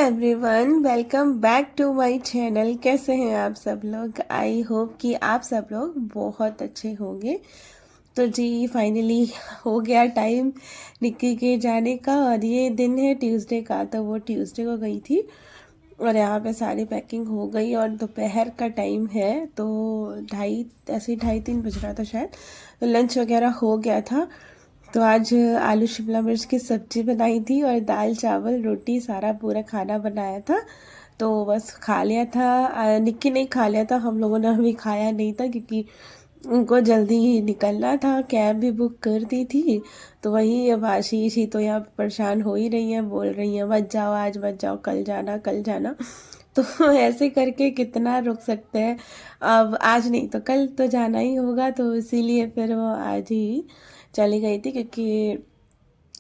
Everyone, welcome back to my channel. कैसे हैं आप सब लोग? आई होप कि आप सब लोग बहुत अच्छे होंगे। तो जी फाइनली हो गया टाइम निक्की के जाने का, और ये दिन है ट्यूसडे का। तो वो ट्यूसडे को गई थी और यहाँ पे सारी पैकिंग हो गई और दोपहर का टाइम है, तो 2:30 बज रहा था शायद। तो लंच वगैरह हो गया था। तो आज आलू शिमला मिर्च की सब्जी बनाई थी और दाल चावल रोटी सारा पूरा खाना बनाया था। तो बस खा लिया था। निक्की ने खा लिया था, हम लोगों ने अभी खाया नहीं था क्योंकि उनको जल्दी निकलना था, कैब भी बुक कर दी थी। तो वही अब आशीष ही तो यहाँ परेशान हो ही रही है, बोल रही है मत जाओ आज, मत जाओ, कल जाना कल जाना। तो ऐसे करके कितना रुक सकते हैं। अब आज नहीं तो कल तो जाना ही होगा, तो इसीलिए फिर वो आज ही चली गई थी क्योंकि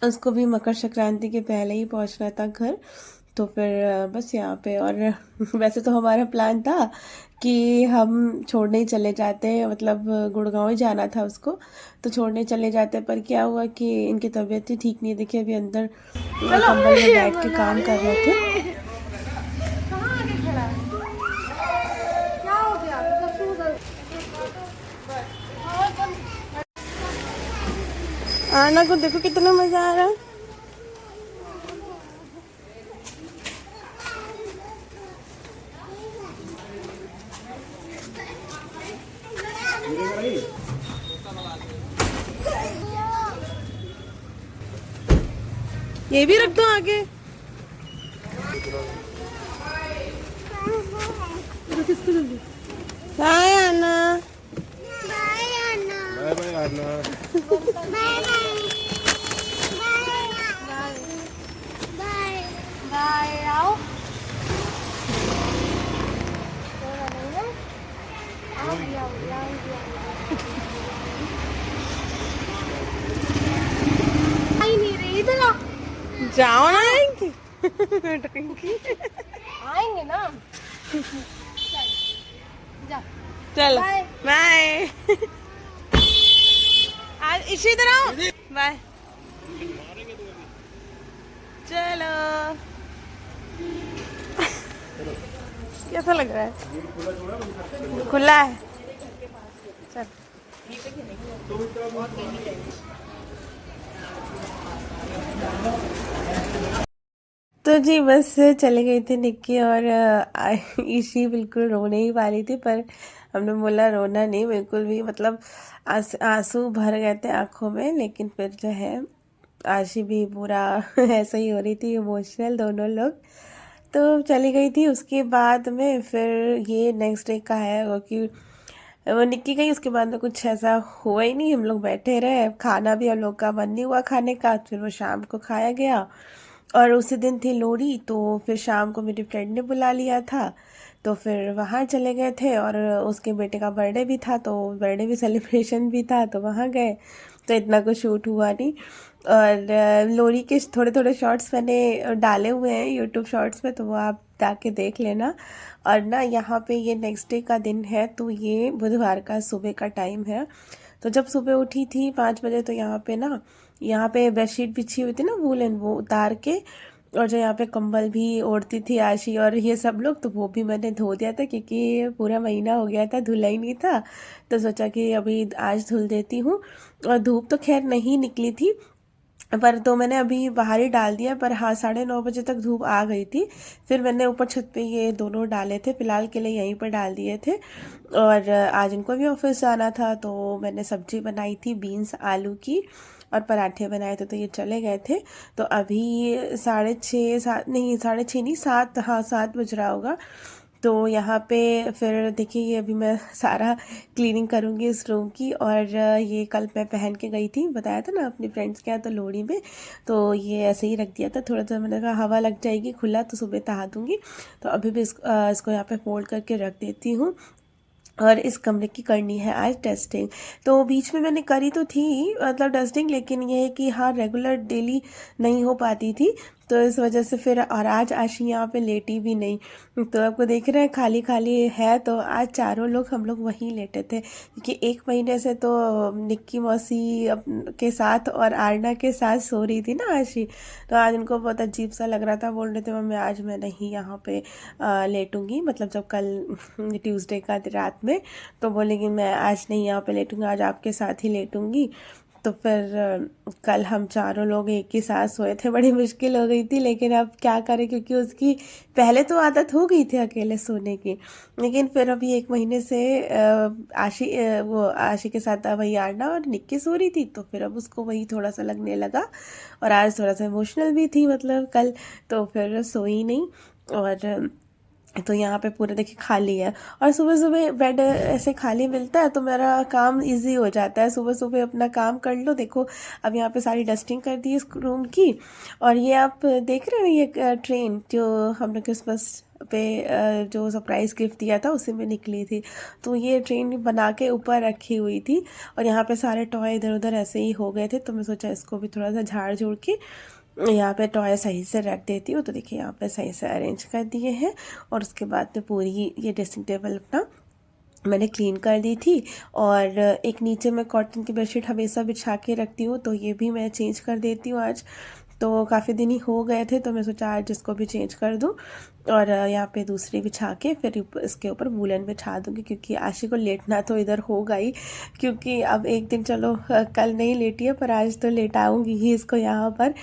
उसको भी मकर संक्रांति के पहले ही पहुंचना था घर। तो फिर बस यहाँ पे। और वैसे तो हमारा प्लान था कि हम छोड़ने ही चले जाते, मतलब गुड़गांव ही जाना था उसको, तो छोड़ने चले जाते। पर क्या हुआ कि इनकी तबीयत ही ठीक नहीं, देखिए अभी अंदर कंबल में बैठ के काम कर रहे थे। आना को देखो कितना मजा आ रहा है। ये भी रख दो आगे। बाय आना। बाय बाय आना। बाय आओ। आई नहीं रही इधर आ। जाओ ना। आएंगे ना। जा। चलो बाय। बाय। आज इसी तरह बाय। चलो। कैसा लग रहा है? खुला है। चल। तो जी बस चले गई थी निक्की, और ईशी बिल्कुल रोने ही वाली थी, पर हमने बोला रोना नहीं बिल्कुल भी, मतलब आंसू भर गए थे आंखों में। लेकिन फिर जो है आशी भी पूरा ऐसे ही हो रही थी, इमोशनल दोनों लोग। तो चली गई थी। उसके बाद में फिर ये नेक्स्ट डे का है, क्योंकि वो निक्की गई उसके बाद में कुछ ऐसा हुआ ही नहीं। हम लोग बैठे रहे, खाना भी हम लोग का मन नहीं हुआ खाने का, फिर वो शाम को खाया गया। और उसी दिन थी लोहड़ी, तो फिर शाम को मेरी फ्रेंड ने बुला लिया था, तो फिर वहाँ चले गए थे। और उसके बेटे का बर्थडे भी था, तो बर्थडे भी सेलिब्रेशन भी था, तो वहाँ गए। तो इतना कुछ शूट हुआ नहीं। और लोहड़ी के थोड़े थोड़े शॉर्ट्स मैंने डाले हुए हैं यूट्यूब शॉर्ट्स में, तो वो आप जाके देख लेना। और ना यहाँ पे ये नेक्स्ट डे का दिन है, तो ये बुधवार का सुबह का टाइम है। तो जब सुबह उठी थी 5 बजे, तो यहाँ पे बेडशीट बिछी हुई थी ना वूलन, वो उतार के, और जो यहाँ पे कंबल भी ओढ़ती थी आशी और ये सब लोग, तो वो भी मैंने धो दिया था क्योंकि पूरा महीना हो गया था धुला ही नहीं था। तो सोचा कि अभी आज धुल देती हूँ। और धूप तो खैर नहीं निकली थी, पर तो मैंने अभी बाहर ही डाल दिया। पर हाँ 9:30 बजे तक धूप आ गई थी। फिर मैंने ऊपर छत पे ये दोनों डाले थे, फिलहाल के लिए यहीं पर डाल दिए थे। और आज इनको भी ऑफिस जाना था, तो मैंने सब्जी बनाई थी बीन्स आलू की, और पराठे बनाए थे, तो ये चले गए थे। तो अभी 6:30 7 नहीं 6:30 नहीं 7, हाँ 7 बज रहा होगा। तो यहाँ पे फिर देखिए ये अभी मैं सारा क्लीनिंग करूँगी इस रूम की। और ये कल मैं पहन के गई थी, बताया था ना अपनी फ्रेंड्स के यहाँ, तो लोहड़ी में। तो ये ऐसे ही रख दिया था, थोड़ा सा मैंने कहा हवा लग जाएगी खुला तो सुबह तहा दूँगी। तो अभी भी इसको यहाँ पे फोल्ड करके रख देती हूँ। और इस कमरे की करनी है आज टेस्टिंग। तो बीच में मैंने करी तो थी मतलब डस्टिंग, लेकिन ये है कि हाँ रेगुलर डेली नहीं हो पाती थी। तो इस वजह से फिर, और आज आशी यहाँ पे लेटी भी नहीं। तो आपको देख रहे हैं खाली खाली है, तो आज चारों लोग हम लोग वहीं लेटे थे, क्योंकि 1 महीने से तो निक्की मौसी के साथ और आरना के साथ सो रही थी ना आशी। तो आज उनको बहुत अजीब सा लग रहा था, बोल रहे थे मम्मी आज मैं नहीं यहाँ पे लेटूंगी, मतलब जब कल ट्यूसडे का रात में, तो बोलेगी मैं आज नहीं यहाँ पे लेटूंगी, आज आपके साथ ही लेटूंगी। तो फिर कल हम चारों लोग एक ही साथ सोए थे, बड़ी मुश्किल हो गई थी, लेकिन अब क्या करें, क्योंकि उसकी पहले तो आदत हो गई थी अकेले सोने की, लेकिन फिर अभी 1 महीने से वो आशी के साथ वही आरना और निक्की सो रही थी, तो फिर अब उसको वही थोड़ा सा लगने लगा। और आज थोड़ा सा इमोशनल भी थी, मतलब कल, तो फिर सोई नहीं। और तो यहाँ पे पूरा देखिए खाली है, और सुबह सुबह बेड ऐसे खाली मिलता है तो मेरा काम इजी हो जाता है, सुबह सुबह अपना काम कर लो। देखो अब यहाँ पे सारी डस्टिंग कर दी इस रूम की, और ये आप देख रहे हो ये ट्रेन जो हमने क्रिसमस पे जो सरप्राइज़ गिफ्ट दिया था उसी में निकली थी, तो ये ट्रेन बना के ऊपर रखी हुई थी, और यहाँ पे सारे टॉय इधर उधर ऐसे ही हो गए थे, तो मैं सोचा इसको भी थोड़ा सा झाड़ झूड़ के यहाँ पे टॉय सही से रख देती हूँ। तो देखिए यहाँ पे सही से अरेंज कर दिए हैं, और उसके बाद में पूरी ये ड्रेसिंग टेबल अपना मैंने क्लीन कर दी थी। और एक नीचे मैं कॉटन की बेडशीट हमेशा बिछा के रखती हूँ, तो ये भी मैं चेंज कर देती हूँ आज, तो काफ़ी दिन ही हो गए थे, तो मैं सोचा आज इसको भी चेंज कर दूँ। और यहाँ पे दूसरी बिछा के फिर इसके ऊपर वूलन बिछा दूँगी, क्योंकि आशी को लेटना तो इधर होगा ही, क्योंकि अब एक दिन चलो कल नहीं लेटी है, पर आज तो लेटाऊँगी ही इसको यहाँ पर,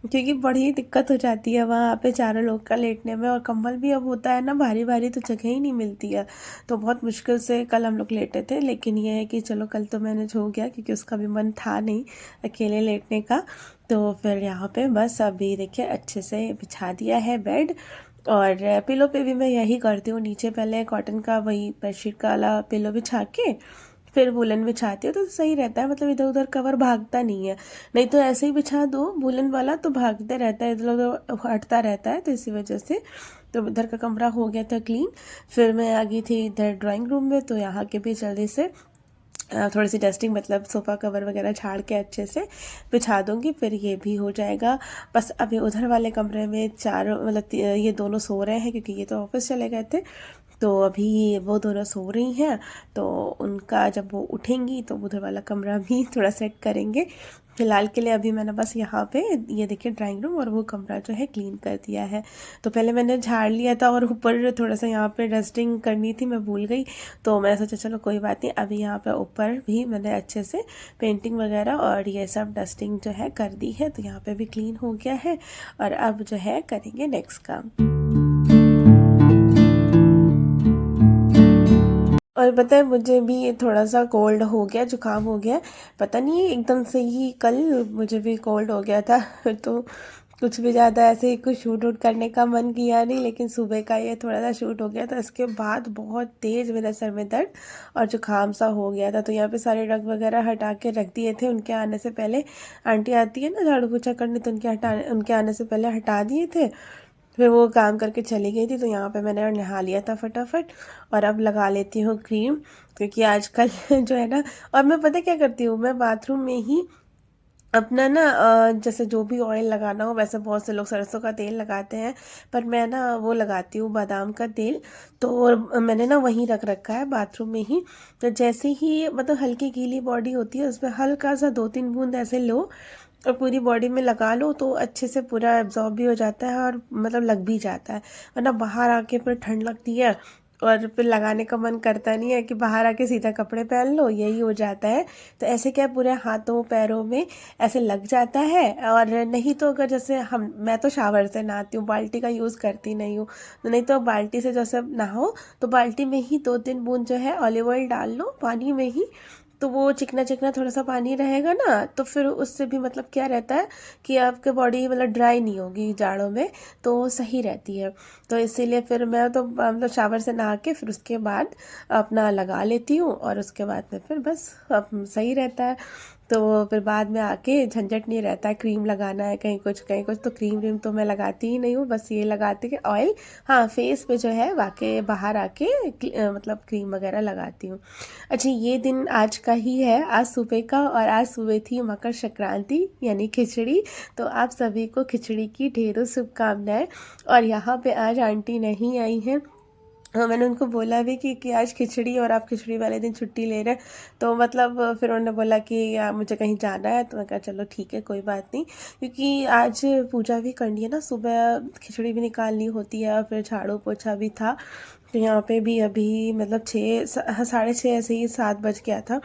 क्योंकि बड़ी दिक्कत हो जाती है वहाँ पे चारों लोग का लेटने में, और कंबल भी अब होता है ना भारी भारी, तो जगह ही नहीं मिलती है, तो बहुत मुश्किल से कल हम लोग लेटे थे। लेकिन ये है कि चलो कल तो मैनेज हो गया, क्योंकि उसका भी मन था नहीं अकेले लेटने का। तो फिर यहाँ पे बस अभी देखिए अच्छे से बिछा दिया है बेड, और पिलो पे भी मैं यही करती हूँ, नीचे पहले कॉटन का वही बेडशीट का वाला पिलो बिछा के फिर वुलन बिछाती हूँ, तो सही रहता है, मतलब इधर उधर कवर भागता नहीं है। नहीं तो ऐसे ही बिछा दो वुलन वाला तो भागते रहता है, इधर उधर हटता रहता है, तो इसी वजह से। तो इधर का कमरा हो गया था क्लीन। फिर मैं आ गई थी इधर ड्राइंग रूम में, तो यहाँ के भी जल्दी से थोड़ी सी डस्टिंग, मतलब सोफ़ा कवर वगैरह झाड़ के अच्छे से बिछा दूंगी, फिर ये भी हो जाएगा। बस अभी उधर वाले कमरे में मतलब ये दोनों सो रहे हैं, क्योंकि ये तो ऑफिस चले गए थे, तो अभी वो दोनों सो रही हैं, तो उनका जब वो उठेंगी तो उधर वाला कमरा भी थोड़ा सेट करेंगे। फिलहाल के लिए अभी मैंने बस यहाँ पे ये देखिए ड्राइंग रूम और वो कमरा जो है क्लीन कर दिया है। तो पहले मैंने झाड़ लिया था, और ऊपर थोड़ा सा यहाँ पे डस्टिंग करनी थी, मैं भूल गई, तो मैं सोचा चलो कोई बात नहीं, अभी यहाँ पे ऊपर भी मैंने अच्छे से पेंटिंग वगैरह और ये सब डस्टिंग जो है कर दी है, तो यहाँ पे भी क्लीन हो गया है। और अब जो है करेंगे नेक्स्ट काम। और पता है मुझे भी ये थोड़ा सा कोल्ड हो गया, जुकाम हो गया, पता नहीं एकदम से ही कल मुझे भी कोल्ड हो गया था तो कुछ भी ज़्यादा ऐसे ही कुछ शूट वूट करने का मन किया नहीं, लेकिन सुबह का ये थोड़ा सा शूट हो गया था, इसके बाद बहुत तेज़ मेरे सर में दर्द और जुकाम सा हो गया था। तो यहाँ पे सारे रग वगैरह हटा के रख दिए थे, उनके आने से पहले, आंटी आती है ना झाड़ू पोछा करने, तो उनके आने से पहले हटा दिए थे। फिर वो काम करके चली गई थी, तो यहाँ पे मैंने नहा लिया था फटाफट, और अब लगा लेती हूँ क्रीम, क्योंकि आजकल जो है ना, और मैं पता क्या करती हूँ, मैं बाथरूम में ही अपना ना जैसे जो भी ऑयल लगाना हो, वैसे बहुत से लोग सरसों का तेल लगाते हैं, पर मैं ना वो लगाती हूँ बादाम का तेल, तो मैंने ना वहीं रख रखा है बाथरूम में ही। तो जैसे ही मतलब हल्की गीली बॉडी होती है, उसमें हल्का सा 2-3 बूंद ऐसे लो और पूरी बॉडी में लगा लो, तो अच्छे से पूरा एब्जॉर्ब भी हो जाता है, और मतलब लग भी जाता है, वरना बाहर आके फिर ठंड लगती है, और फिर लगाने का मन करता नहीं है, कि बाहर आके सीधा कपड़े पहन लो, यही हो जाता है। तो ऐसे क्या पूरे हाथों पैरों में ऐसे लग जाता है। और नहीं तो अगर जैसे मैं तो शावर से नहाती हूँ, बाल्टी का यूज़ करती नहीं हूँ, तो नहीं तो बाल्टी से जैसे नहाओ, तो बाल्टी में ही 2-3 बूंद जो है ऑलिव ऑयल डाल लो पानी में ही, तो वो चिकना चिकना थोड़ा सा पानी रहेगा ना, तो फिर उससे भी मतलब क्या रहता है कि आपके बॉडी मतलब ड्राई नहीं होगी जाड़ों में, तो सही रहती है। तो इसीलिए फिर मैं तो मतलब शावर से नहा के फिर उसके बाद अपना लगा लेती हूँ, और उसके बाद में फिर बस अब सही रहता है। तो फिर बाद में आके झंझट नहीं रहता है, क्रीम लगाना है कहीं कुछ, तो क्रीम व्रीम तो मैं लगाती ही नहीं हूँ, बस ये लगाती कि ऑयल, हाँ फेस पे जो है वाकई बाहर आके मतलब क्रीम वगैरह लगाती हूँ। अच्छा, ये दिन आज का ही है, आज सुबह का, और आज सुबह थी मकर संक्रांति यानी खिचड़ी। तो आप सभी को खिचड़ी की ढेरों शुभकामनाएं। और यहाँ पे आज आंटी नहीं आई हैं। हाँ, मैंने उनको बोला भी कि आज खिचड़ी और आप खिचड़ी वाले दिन छुट्टी ले रहे हैं, तो मतलब फिर उन्होंने बोला कि मुझे कहीं जाना है, तो मैं कहा चलो ठीक है कोई बात नहीं, क्योंकि आज पूजा भी करनी है ना, सुबह खिचड़ी भी निकालनी होती है और फिर झाड़ू पोछा भी था। तो यहाँ पे भी अभी मतलब 6 साढ़े 6 ऐसे ही 7 बज गया था।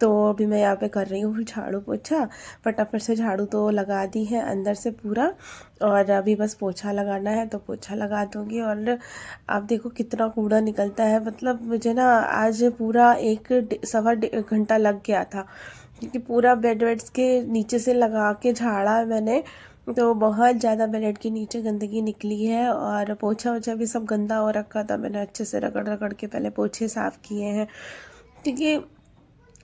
तो अभी मैं यहाँ पे कर रही हूँ झाड़ू पोछा, फटाफट से झाड़ू तो लगा दी है अंदर से पूरा, और अभी बस पोछा लगाना है तो पोछा लगा दूँगी। और आप देखो कितना कूड़ा निकलता है, मतलब मुझे ना आज पूरा सवा घंटा लग गया था, क्योंकि पूरा बेड वेड्स के नीचे से लगा के झाड़ा मैंने, तो बहुत ज़्यादा बेड के नीचे गंदगी निकली है। और पोछा वोछा भी सब गंदा हो रखा था, मैंने अच्छे से रगड़ रगड़ के पहले पोछे साफ़ किए हैं, क्योंकि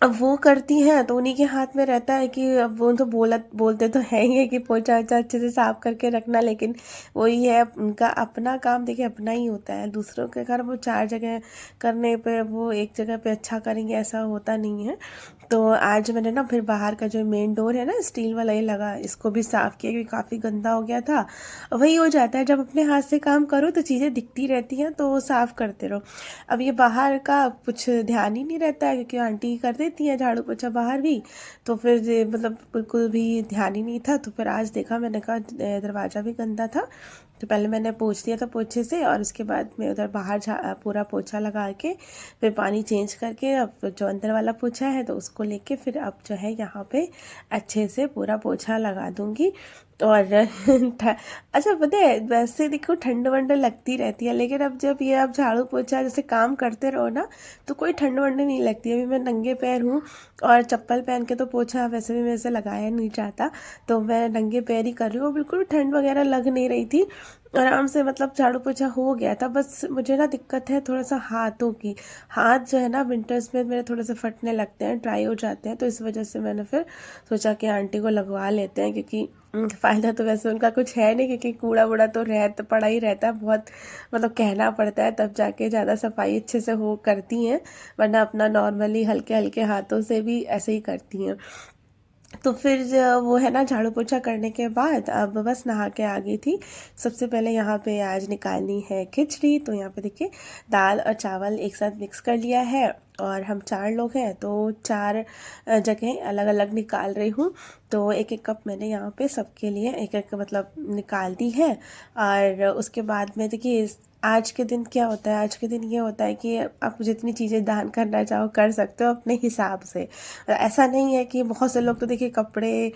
अब वो करती हैं तो उन्हीं के हाथ में रहता है कि अब वो तो बोलते तो है ही है कि पोछा वोछा अच्छे से साफ करके रखना, लेकिन वही है उनका अपना काम, देखिए अपना ही होता है, दूसरों के घर वो 4 जगह करने पे वो एक जगह पे अच्छा करेंगे ऐसा होता नहीं है। तो आज मैंने ना फिर बाहर का जो मेन डोर है ना स्टील वाला, ये लगा, इसको भी साफ़ किया क्योंकि काफ़ी गंदा हो गया था। वही हो जाता है, जब अपने हाथ से काम करो तो चीज़ें दिखती रहती हैं तो साफ़ करते रहो। अब ये बाहर का कुछ ध्यान ही नहीं रहता है, क्योंकि आंटी कर देती हैं झाड़ू पोछा बाहर भी, तो फिर मतलब बिल्कुल भी ध्यान ही नहीं था। तो फिर आज देखा, मैंने कहा दरवाज़ा भी गंदा था, तो पहले मैंने पोंछ दिया था पोछे से, और उसके बाद मैं उधर बाहर पूरा पोछा लगा के फिर पानी चेंज करके अब जो अंदर वाला पोछा है तो उसको लेके फिर अब जो है यहाँ पे अच्छे से पूरा पोछा लगा दूँगी। और अच्छा पता है, वैसे देखो ठंड वंड लगती रहती है, लेकिन अब जब ये आप झाड़ू पोछा जैसे काम करते रहो ना, तो कोई ठंड वंड नहीं लगती। अभी मैं नंगे पैर हूँ और चप्पल पहन के तो पोछा वैसे भी मेरे से लगाया नहीं जाता, तो मैं नंगे पैर ही कर रही हूँ, बिल्कुल ठंड वगैरह लग नहीं रही थी, आराम से मतलब झाड़ू पोछा हो गया था। बस मुझे ना दिक्कत है थोड़ा सा हाथों की, हाथ जो है ना विंटर्स में मेरे थोड़े से फटने लगते हैं, ड्राई हो जाते हैं, तो इस वजह से मैंने फिर सोचा कि आंटी को लगवा लेते हैं, क्योंकि फ़ायदा तो वैसे उनका कुछ है नहीं, क्योंकि कूड़ा वूड़ा तो पड़ा ही रहता है बहुत, मतलब कहना पड़ता है तब जाके ज़्यादा सफाई अच्छे से हो करती हैं, वरना अपना नॉर्मली हल्के हल्के हाथों से भी ऐसे ही करती हैं। तो फिर वो है ना झाड़ू पोछा करने के बाद अब बस नहा के आ गई थी। सबसे पहले यहाँ पे आज निकालनी है खिचड़ी, तो यहाँ पे देखिए दाल और चावल एक साथ मिक्स कर लिया है, और हम 4 लोग हैं तो 4 जगह अलग अलग निकाल रही हूँ। तो एक एक कप मैंने यहाँ पे सबके लिए एक एक मतलब निकाल दी है। और उसके बाद में देखिए आज के दिन क्या होता है, आज के दिन ये होता है कि आप जितनी चीज़ें दान करना चाहो कर सकते हो अपने हिसाब से। ऐसा नहीं है कि बहुत से लोग तो देखिए कपड़े,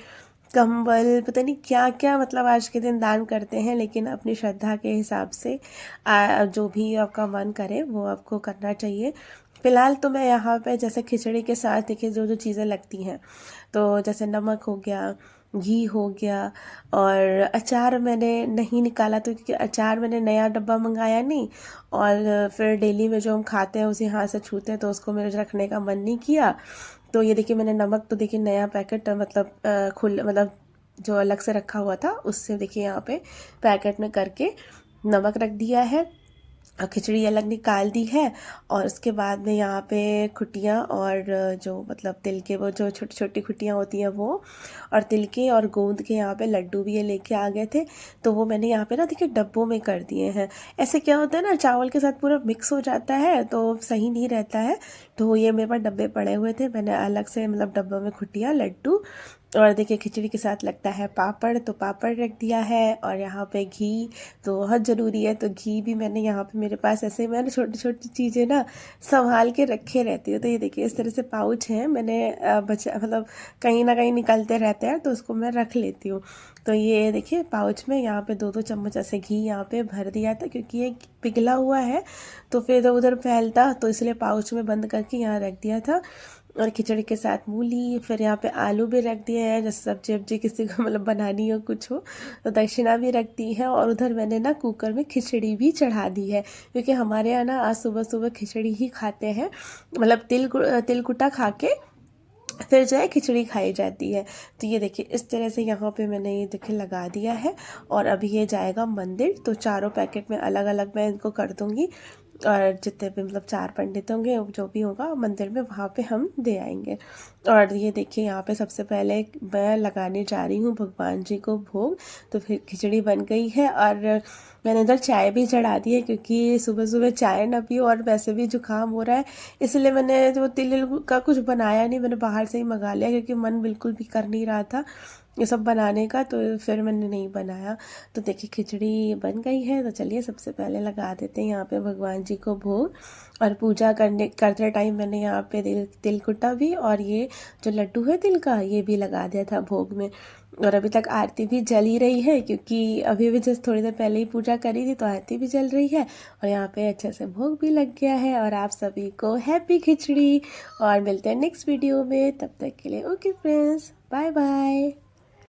कंबल, पता नहीं क्या क्या मतलब आज के दिन दान करते हैं, लेकिन अपनी श्रद्धा के हिसाब से जो भी आपका मन करे वो आपको करना चाहिए। फ़िलहाल तो मैं यहाँ पे जैसे खिचड़ी के साथ देखिए जो जो चीज़ें लगती हैं, तो जैसे नमक हो गया, घी हो गया, और अचार मैंने नहीं निकाला तो, क्योंकि अचार मैंने नया डब्बा मंगाया नहीं, और फिर डेली में जो हम खाते हैं उसी हाथ से छूते हैं, तो उसको मेरे रखने का मन नहीं किया। तो ये देखिए मैंने नमक तो देखिए नया पैकेट मतलब मतलब जो अलग से रखा हुआ था उससे देखिए यहाँ पे पैकेट में करके नमक रख दिया है, और खिचड़ी अलग निकाल दी है। और उसके बाद में यहाँ पे खुटियाँ और जो मतलब तिल के वो जो छोटी छोटी खुटियाँ होती हैं वो, और तिल के और गोंद के यहाँ पे लड्डू भी ये लेके आ गए थे, तो वो मैंने यहाँ पे ना देखिए डब्बों में कर दिए हैं। ऐसे क्या होता है ना, चावल के साथ पूरा मिक्स हो जाता है तो सही नहीं रहता है, तो ये मेरे पास डब्बे पड़े हुए थे, मैंने अलग से मतलब डब्बों में खुटियाँ, लड्डू, और देखिए खिचड़ी के साथ लगता है पापड़, तो पापड़ रख दिया है। और यहाँ पे घी तो बहुत ज़रूरी है, तो घी भी मैंने यहाँ पे मेरे पास ऐसे मैंने छोटी छोटी चीज़ें ना संभाल के रखे रहती हूँ। तो ये देखिए इस तरह से पाउच हैं, मैंने बचा मतलब कहीं ना कहीं निकलते रहते हैं तो उसको मैं रख लेती हूँ। तो ये देखिए पाउच में यहाँ पे 2-2 चम्मच ऐसे घी यहाँ पे भर दिया था, क्योंकि ये पिघला हुआ है तो फिर इधर उधर फैलता, तो इसलिए पाउच में बंद करके यहाँ रख दिया था। और खिचड़ी के साथ मूली, फिर यहाँ पे आलू भी रख दिए हैं, जैसे सब्जी वब्जी किसी को मतलब बनानी हो कुछ हो तो दक्षिणा भी रख दी है। और उधर मैंने ना कुकर में खिचड़ी भी चढ़ा दी है, क्योंकि हमारे यहाँ ना आज सुबह सुबह खिचड़ी ही खाते हैं, मतलब तिल कुटा खा के फिर जो है खिचड़ी खाई जाती है। तो ये देखिए इस तरह से यहाँ पे मैंने ये देखिए लगा दिया है और अभी ये जाएगा मंदिर। तो चारों पैकेट में अलग अलग मैं इनको कर दूँगी और जितने भी मतलब 4 पंडित होंगे जो भी होगा मंदिर में वहाँ पे हम दे आएंगे। और ये देखिए यहाँ पे सबसे पहले मैं लगाने जा रही हूँ भगवान जी को भोग। तो फिर खिचड़ी बन गई है और मैंने इधर चाय भी चढ़ा दी है क्योंकि सुबह सुबह चाय ना पियो और वैसे भी जुकाम हो रहा है, इसलिए मैंने जो तिल का कुछ बनाया नहीं, मैंने बाहर से ही मंगा लिया क्योंकि मन बिल्कुल भी कर नहीं रहा था ये सब बनाने का, तो फिर मैंने नहीं बनाया। तो देखिए खिचड़ी बन गई है। तो चलिए सबसे पहले लगा देते हैं यहाँ पे भगवान जी को भोग। और पूजा करते टाइम मैंने यहाँ पे तिल कुटा भी और ये जो लड्डू है तिल का ये भी लगा दिया था भोग में। और अभी तक आरती भी जल ही रही है क्योंकि अभी भी जस्ट थोड़ी देर पहले ही पूजा करी थी, तो आरती भी जल रही है और यहाँ पे अच्छे से भोग भी लग गया है। और आप सभी को हैप्पी खिचड़ी और मिलते हैं नेक्स्ट वीडियो में, तब तक के लिए ओके फ्रेंड्स, बाय बाय।